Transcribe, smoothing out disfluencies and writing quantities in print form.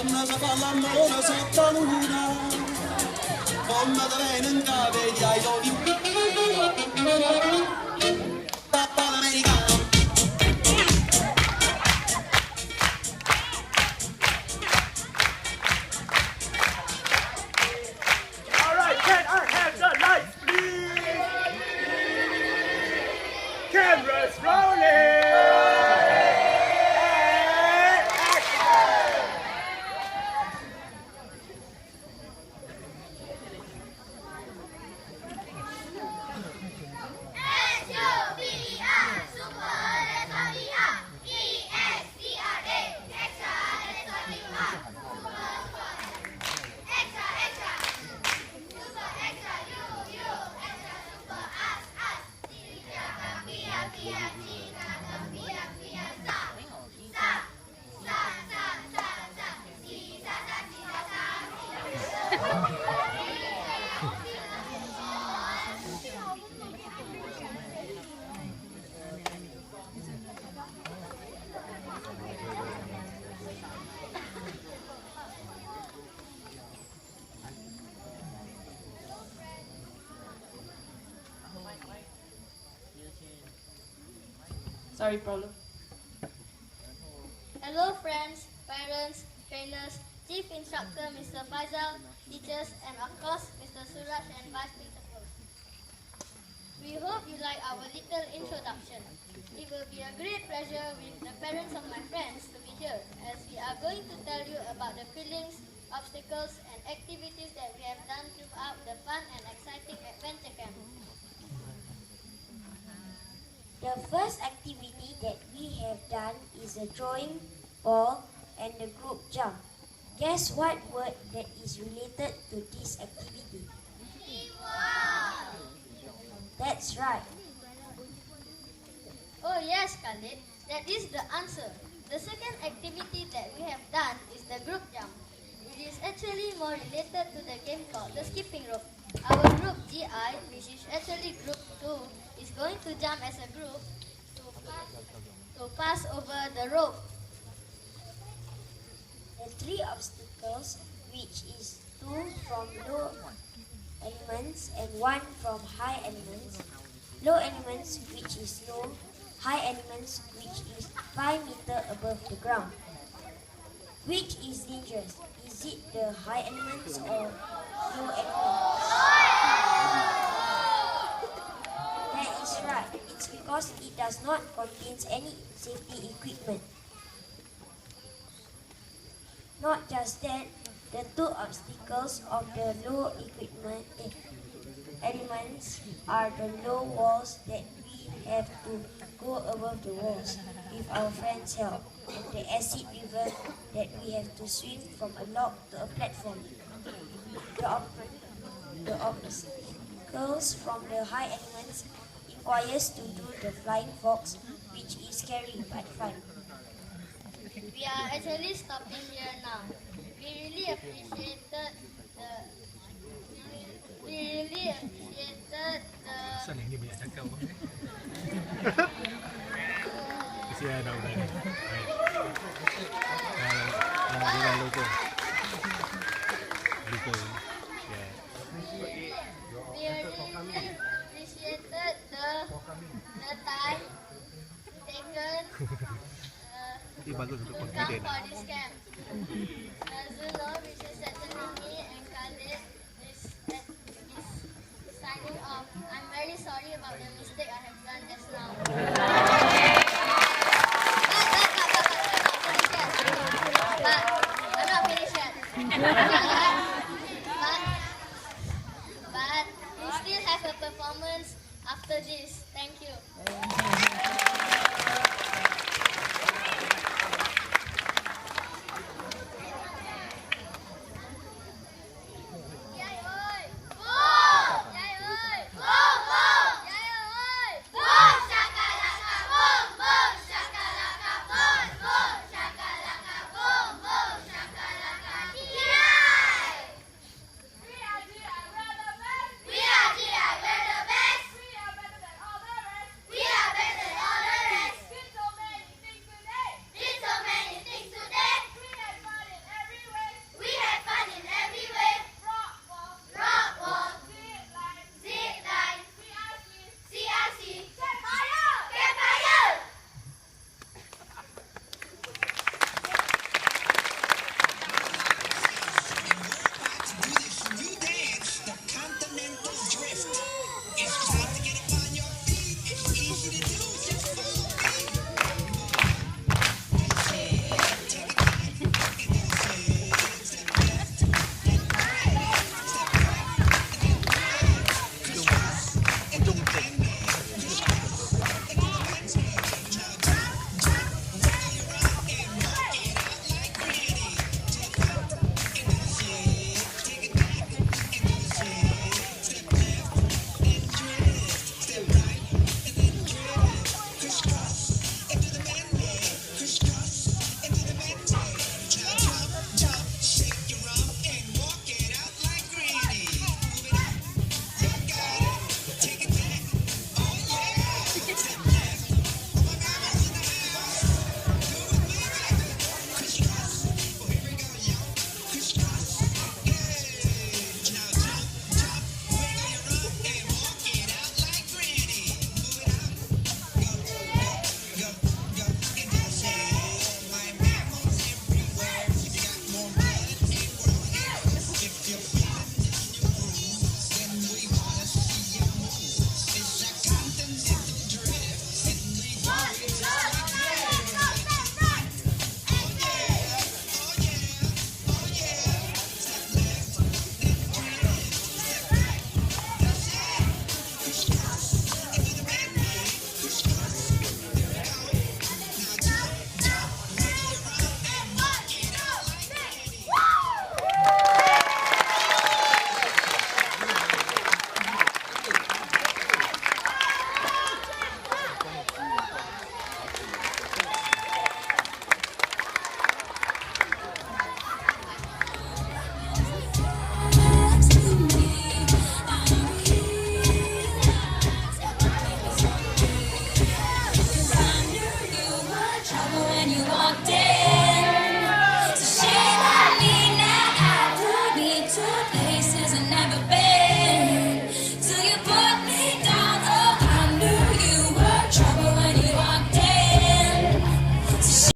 donna si fa l'amore sotto luna, come te viene capelli ai doni. Papà l'americano. All right, can I have the lights, please? Cameras rolling. And action. Sorry, problem. Hello friends, parents, trainers, Chief Instructor Mr. Faisal, teachers, and of course Mr. Suraj and Vice Principal. We hope you like our little introduction. It will be a great pleasure with the parents of my friends to be here as we are going to tell you about the feelings, obstacles, and activities that we have done throughout the fun and exciting adventure camp. The first activity that we have done is the throwing ball and the group jump. Guess what word that is related to this activity? That's right. Oh yes, Khalid, that is the answer. The second activity that we have done is the group jump. It is actually more related to the game called the skipping rope. Our group GI, which is actually group 2, is going to jump as a group to pass over the rope. The three obstacles, which is 2 from low elements and 1 from high elements. Low elements, which is low. High elements, which is 5 meters above the ground. Which is dangerous? Is it the high elements or low elements? That is right. It's because it does not contain any safety equipment. Not just that, the 2 obstacles of the low equipment elements are the low walls that we have to go above the walls with our friends' help, and the acid river that we have to swim from a log to a platform. The obstacles from the high elements requires to do the flying fox, which is scary but fun. We are actually stopping here now. We really appreciated the Asal yang ni banyak cakap orang ni? Kesian dah budak ni. Baik. Dia logo. Logo. Ya. We really appreciated the time taken Bagus untuk to come confident. for this camp. As you know, which is actually me and Khalid is signing off. I'm very sorry about the mistake I have done just now. But I'm not finished yet. But we still have a performance after this. Thank you.